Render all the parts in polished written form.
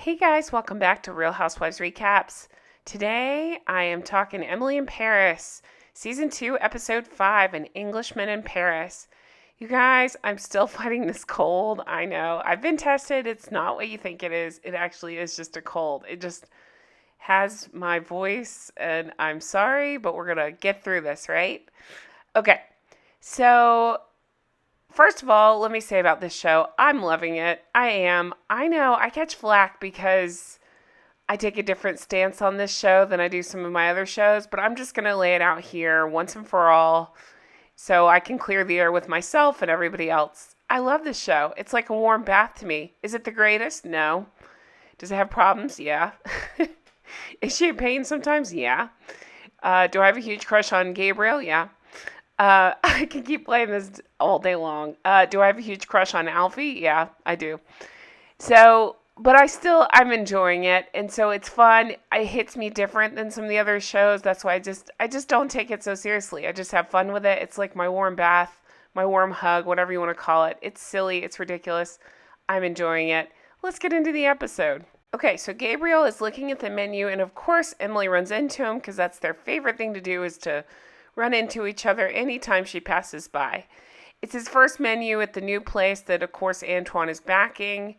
Hey guys, welcome back to Real Housewives Recaps. Today I am talking Emily in Paris, Season 2, Episode 5, An Englishman in Paris. You guys, I'm still fighting this cold. I know. I've been tested. It's not what you think it is. It actually is just a cold. It just has my voice, and I'm sorry, but we're going to get through this, right? Okay, so first of all, let me say about this show, I'm loving it. I am. I know I catch flack because I take a different stance on this show than I do some of my other shows, but I'm just going to lay it out here once and for all so I can clear the air with myself and everybody else. I love this show. It's like a warm bath to me. Is it the greatest? No. Does it have problems? Yeah. Is she in pain sometimes? Yeah. Do I have a huge crush on Gabriel? Yeah. I can keep playing this all day long. Do I have a huge crush on Alfie? Yeah, I do. So, but I'm enjoying it. And so it's fun. It hits me different than some of the other shows. That's why I just don't take it so seriously. I just have fun with it. It's like my warm bath, my warm hug, whatever you want to call it. It's silly. It's ridiculous. I'm enjoying it. Let's get into the episode. Okay, so Gabriel is looking at the menu, and of course Emily runs into him because that's their favorite thing to do is to run into each other anytime she passes by. It's his first menu at the new place that, of course, Antoine is backing.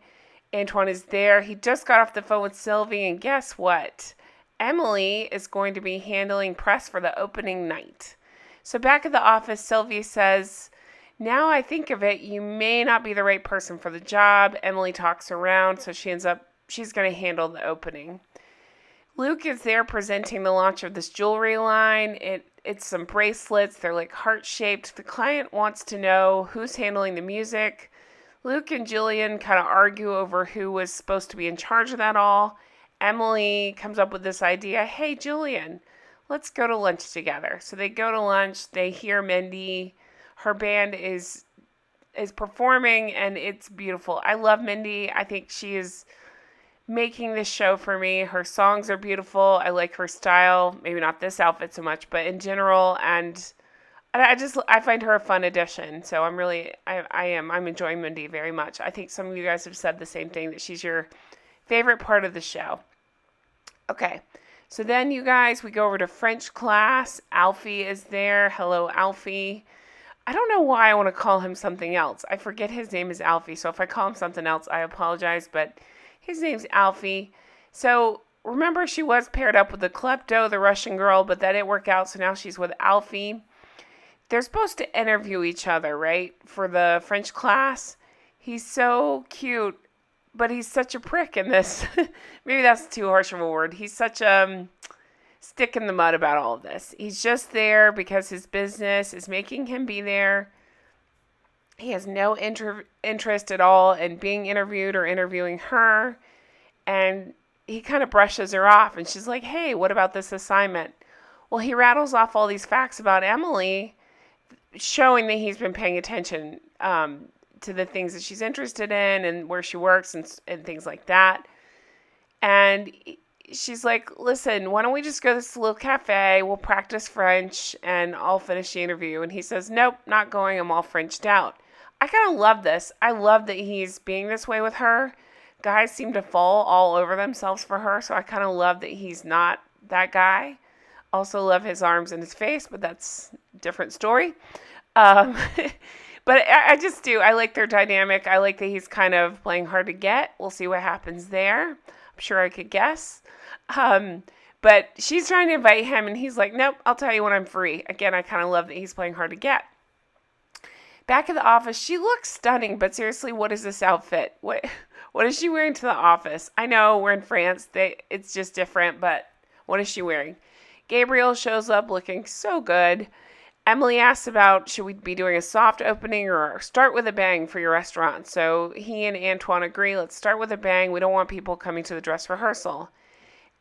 Antoine is there. He just got off the phone with Sylvia, and guess what? Emily is going to be handling press for the opening night. So back at the office, Sylvia says, now I think of it, you may not be the right person for the job. Emily talks around, so she's going to handle the opening. Luke is there presenting the launch of this jewelry line. It's some bracelets. They're like heart-shaped. The client wants to know who's handling the music. Luke and Julian kind of argue over who was supposed to be in charge of that all. Emily comes up with this idea, hey, Julian, let's go to lunch together. So they go to lunch. They hear Mindy. Her band is performing, and it's beautiful. I love Mindy. I think she is making this show for me. Her songs are beautiful. I like her style. Maybe not this outfit so much, but in general. And I find her a fun addition. So I'm enjoying Mindy very much. I think some of you guys have said the same thing, that she's your favorite part of the show. Okay. So then you guys, we go over to French class. Alfie is there. Hello, Alfie. I don't know why I want to call him something else. I forget his name is Alfie. So if I call him something else, I apologize, but his name's Alfie. So remember, she was paired up with the klepto, the Russian girl, but that didn't work out. So now she's with Alfie. They're supposed to interview each other, right? For the French class. He's so cute, but he's such a prick in this. Maybe that's too harsh of a word. He's such a stick in the mud about all of this. He's just there because his business is making him be there. He has no interest at all in being interviewed or interviewing her. And he kind of brushes her off. And she's like, hey, what about this assignment? Well, he rattles off all these facts about Emily, showing that he's been paying attention to the things that she's interested in and where she works and things like that. And she's like, listen, why don't we just go to this little cafe? We'll practice French and I'll finish the interview. And he says, nope, not going. I'm all Frenched out. I kind of love this. I love that he's being this way with her. Guys seem to fall all over themselves for her, so I kind of love that he's not that guy. Also love his arms and his face, but that's a different story. But I just do. I like their dynamic. I like that he's kind of playing hard to get. We'll see what happens there. I'm sure I could guess. But she's trying to invite him, and he's like, nope, I'll tell you when I'm free. Again, I kind of love that he's playing hard to get. Back at the office, she looks stunning, but seriously, what is this outfit? What is she wearing to the office? I know we're in France. It's just different, but what is she wearing? Gabriel shows up looking so good. Emily asks about, should we be doing a soft opening or start with a bang for your restaurant? So he and Antoine agree, let's start with a bang. We don't want people coming to the dress rehearsal.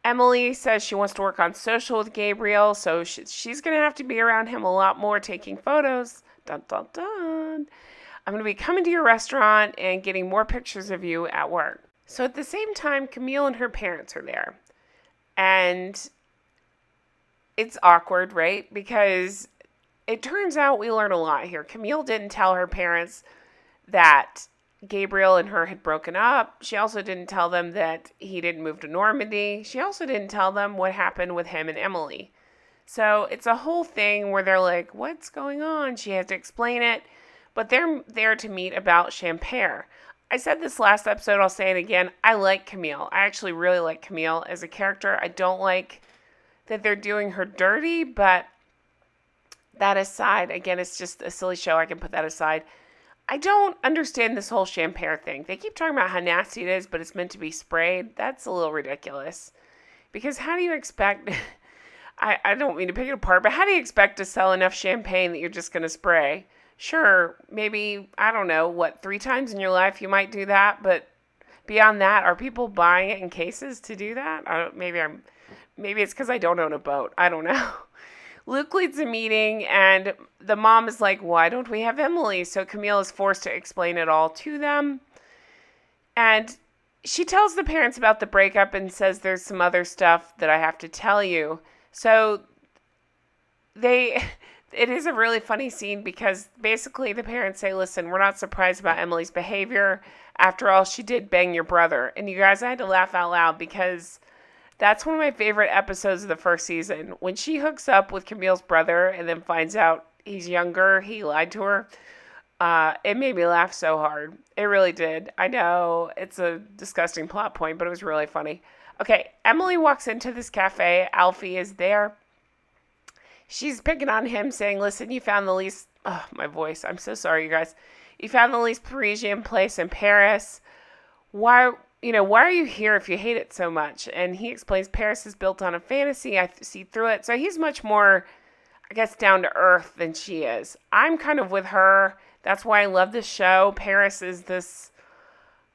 Emily says she wants to work on social with Gabriel, so she's going to have to be around him a lot more, taking photos. Dun, dun, dun. I'm going to be coming to your restaurant and getting more pictures of you at work. So at the same time, Camille and her parents are there. And it's awkward, right? Because it turns out we learn a lot here. Camille didn't tell her parents that Gabriel and her had broken up. She also didn't tell them that he didn't move to Normandy. She also didn't tell them what happened with him and Emily. So it's a whole thing where they're like, what's going on? She has to explain it. But they're there to meet about Champère. I said this last episode, I'll say it again. I like Camille. I actually really like Camille as a character. I don't like that they're doing her dirty, but that aside, again, it's just a silly show. I can put that aside. I don't understand this whole Champère thing. They keep talking about how nasty it is, but it's meant to be sprayed. That's a little ridiculous. Because how do you expect... I don't mean to pick it apart, but how do you expect to sell enough champagne that you're just going to spray? Sure, maybe, I don't know, 3 times in your life you might do that, but beyond that, are people buying it in cases to do that? Maybe it's because I don't own a boat. I don't know. Luke leads a meeting, and the mom is like, why don't we have Emily? So Camille is forced to explain it all to them. And she tells the parents about the breakup and says there's some other stuff that I have to tell you. So it is a really funny scene because basically the parents say, listen, we're not surprised about Emily's behavior. After all, she did bang your brother. And you guys, I had to laugh out loud because that's one of my favorite episodes of the first season. When she hooks up with Camille's brother and then finds out he's younger, he lied to her. It made me laugh so hard. It really did. I know it's a disgusting plot point, but it was really funny. Okay, Emily walks into this cafe. Alfie is there. She's picking on him, saying, listen, you found the least... Oh, my voice. I'm so sorry, you guys. You found the least Parisian place in Paris. Why are you here if you hate it so much? And he explains Paris is built on a fantasy. I see through it. So he's much more, I guess, down to earth than she is. I'm kind of with her. That's why I love this show. Paris is this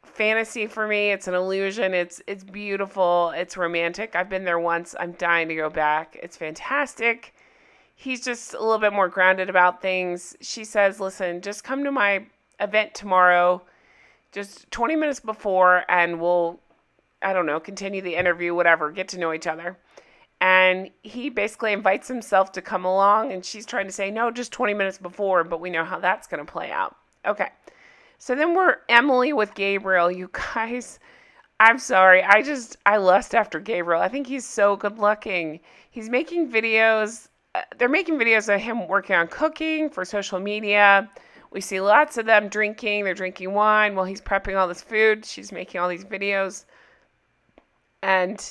fantasy for me. It's an illusion. It's beautiful. It's romantic. I've been there once. I'm dying to go back. It's fantastic. He's just a little bit more grounded about things. She says, listen, just come to my event tomorrow, just 20 minutes before, and we'll, I don't know, continue the interview, whatever, get to know each other. And he basically invites himself to come along, and she's trying to say, no, just 20 minutes before, but we know how that's going to play out. Okay. So then we're Emily with Gabriel. You guys, I'm sorry. I lust after Gabriel. I think he's so good looking. He's making videos. They're making videos of him working on cooking for social media. We see lots of them drinking. They're drinking wine while he's prepping all this food. She's making all these videos. And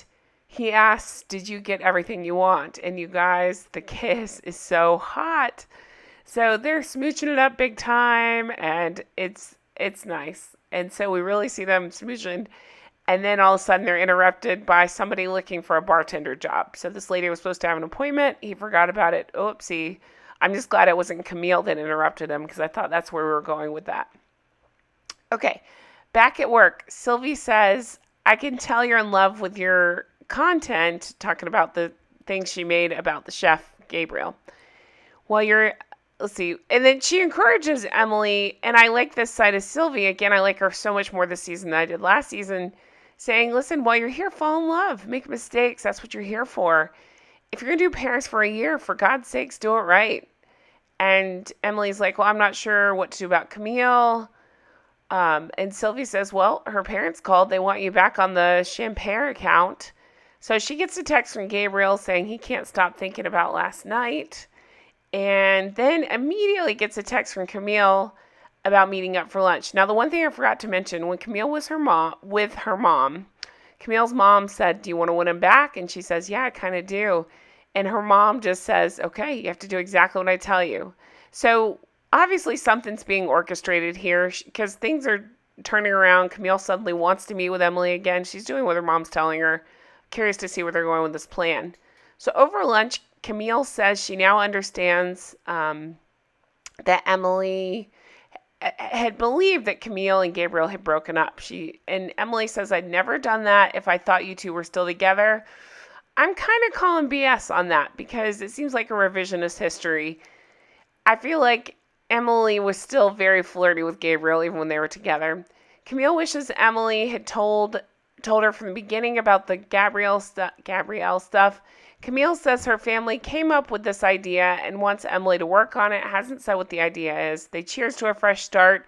he asks, did you get everything you want? And you guys, the kiss is so hot. So they're smooching it up big time, and it's nice. And so we really see them smooching. And then all of a sudden they're interrupted by somebody looking for a bartender job. So this lady was supposed to have an appointment. He forgot about it. Oopsie. I'm just glad it wasn't Camille that interrupted him because I thought that's where we were going with that. Okay, back at work, Sylvie says, I can tell you're in love with your content, talking about the things she made about the chef, Gabriel. Let's see. And then she encourages Emily, and I like this side of Sylvie. Again, I like her so much more this season than I did last season, saying, listen, while you're here, fall in love. Make mistakes. That's what you're here for. If you're going to do Paris for a year, for God's sakes, do it right. And Emily's like, well, I'm not sure what to do about Camille. And Sylvie says, well, her parents called. They want you back on the Champère account. So she gets a text from Gabriel saying he can't stop thinking about last night. And then immediately gets a text from Camille about meeting up for lunch. Now, the one thing I forgot to mention, when Camille was with her mom, Camille's mom said, do you want to win him back? And she says, yeah, I kind of do. And her mom just says, okay, you have to do exactly what I tell you. So obviously something's being orchestrated here because things are turning around. Camille suddenly wants to meet with Emily again. She's doing what her mom's telling her. Curious to see where they're going with this plan. So over lunch, Camille says she now understands that Emily had believed that Camille and Gabriel had broken up. And Emily says, I'd never done that if I thought you two were still together. I'm kind of calling BS on that because it seems like a revisionist history. I feel like Emily was still very flirty with Gabriel even when they were together. Camille wishes Emily had told her from the beginning about the Gabrielle stuff. Camille says her family came up with this idea and wants Emily to work on it. Hasn't said what the idea is. They cheers to a fresh start.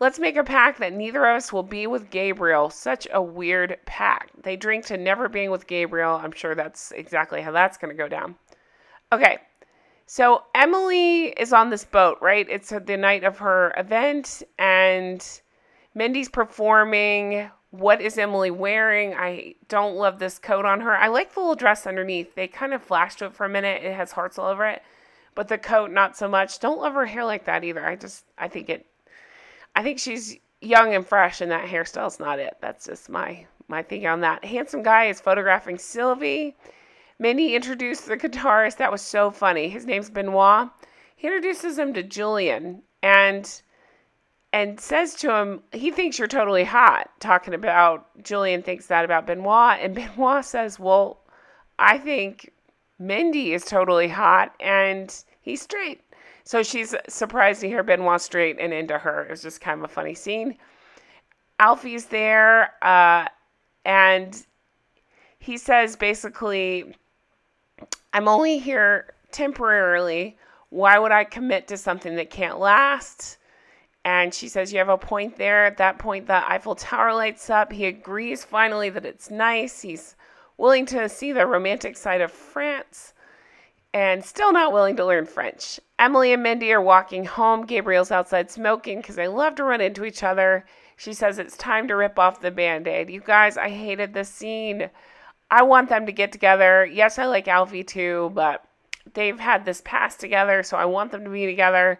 Let's make a pact that neither of us will be with Gabriel. Such a weird pact. They drink to never being with Gabriel. I'm sure that's exactly how that's going to go down. Okay, so Emily is on this boat, right? It's the night of her event, and Mindy's performing. What is Emily wearing? I don't love this coat on her. I like the little dress underneath. They kind of flashed it for a minute. It has hearts all over it. But the coat, not so much. Don't love her hair like that either. I think she's young and fresh, and that hairstyle's not it. That's just my thinking on that. Handsome guy is photographing Sylvie. Mindy introduced the guitarist. That was so funny. His name's Benoit. He introduces him to Julian and says to him, he thinks you're totally hot. Julian thinks that about Benoit. And Benoit says, well, I think Mindy is totally hot and he's straight. So she's surprised to hear Benoit straight and into her. It was just kind of a funny scene. Alfie's there, and he says basically, I'm only here temporarily. Why would I commit to something that can't last? And she says, you have a point there. At that point, the Eiffel Tower lights up. He agrees finally that it's nice. He's willing to see the romantic side of France and still not willing to learn French. Emily and Mindy are walking home. Gabriel's outside smoking because they love to run into each other. She says it's time to rip off the Band-Aid. You guys, I hated this scene. I want them to get together. Yes, I like Alfie too, but they've had this past together, so I want them to be together.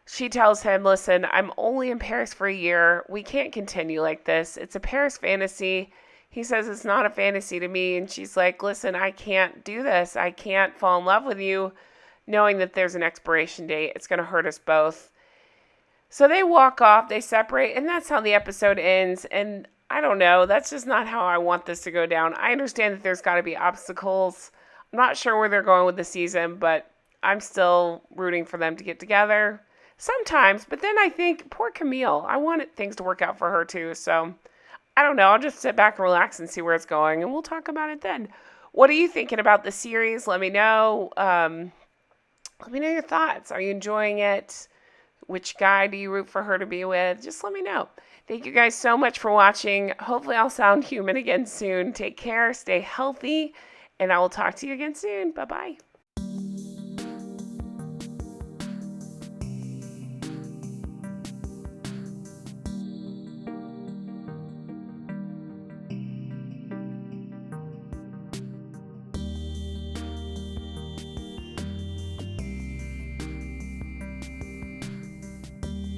She tells him, listen, I'm only in Paris for a year. We can't continue like this. It's a Paris fantasy. He says it's not a fantasy to me. And she's like, listen, I can't do this. I can't fall in love with you knowing that there's an expiration date. It's going to hurt us both. So they walk off, they separate, and that's how the episode ends. And I don't know. That's just not how I want this to go down. I understand that there's got to be obstacles. I'm not sure where they're going with the season, but I'm still rooting for them to get together. Sometimes, but then I think, poor Camille, I wanted things to work out for her too. So I don't know. I'll just sit back and relax and see where it's going, and we'll talk about it then. What are you thinking about the series? Let me know. Let me know your thoughts. Are you enjoying it? Which guy do you root for her to be with? Just let me know. Thank you guys so much for watching. Hopefully I'll sound human again soon. Take care. Stay healthy. And I will talk to you again soon. Bye-bye.